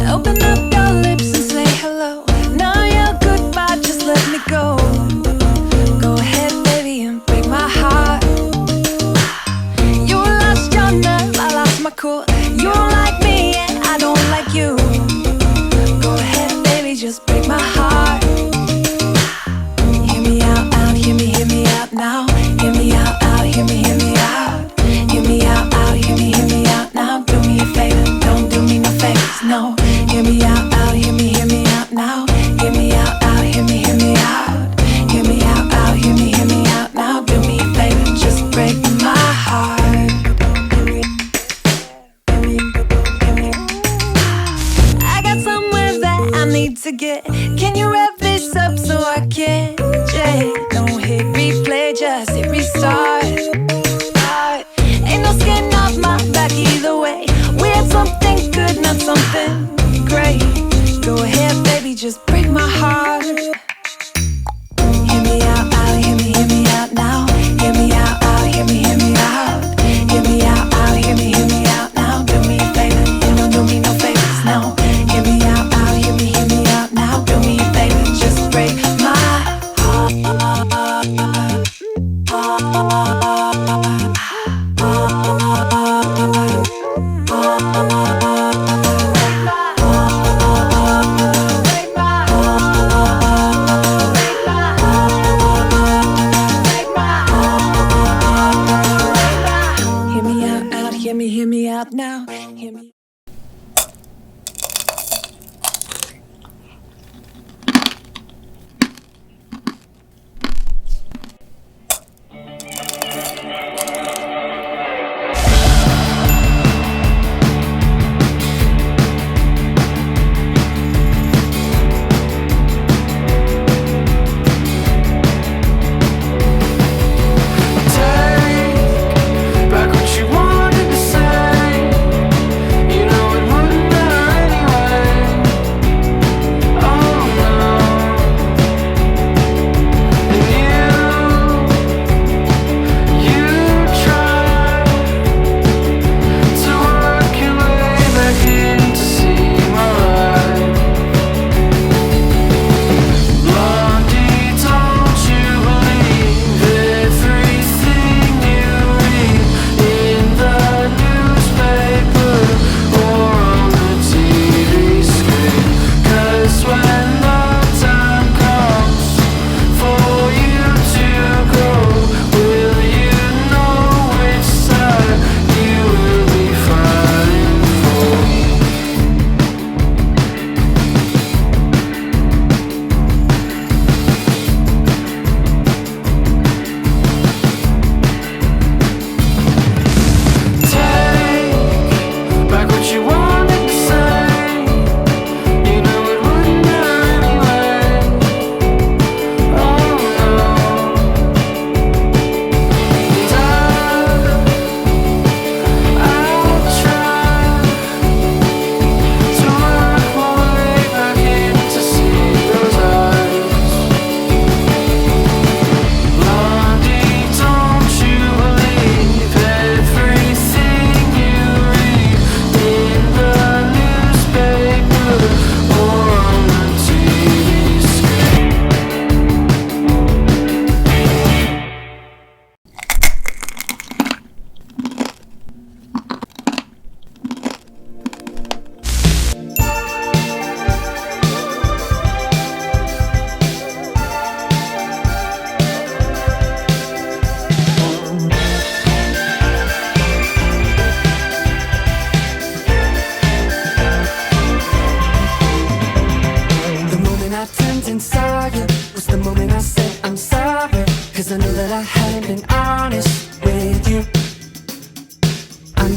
Open up your lips and say hello. Now you're goodbye, just let me go. Go ahead, baby, and break my heart. You lost your nerve, I lost my cool. You don't like me and I don't like you. Go ahead, baby, just break my heart. Hear me out, hear me out now. Hear me out, hear me out. Hear me out, hear me out now. Do me a favor, don't do me no favors, no. Hear me out, hear me out now. Hear me out, hear me out. Hear me out, hear me out now. Do me a favor, just break my heart. I got somewhere that I need to get. Can you rev this up so I can jet? Don't hit replay, just hit restart. Ain't no skin off my back either way. We had something good, not something great. Go ahead, baby, just break my heart. Hear me out, hear me out now. Hear me out, hear me out. Hear me out, hear me out now. Do me a favor, you don't do me no favors, no. Hear me out, hear me out now. Do me a favor, just break my heart. Hear me out now. Hear me.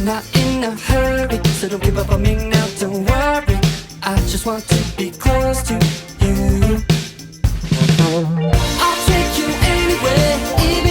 not in a hurry, so don't give up on me now, don't worry. I just want to be close to you. I'll take you anywhere, even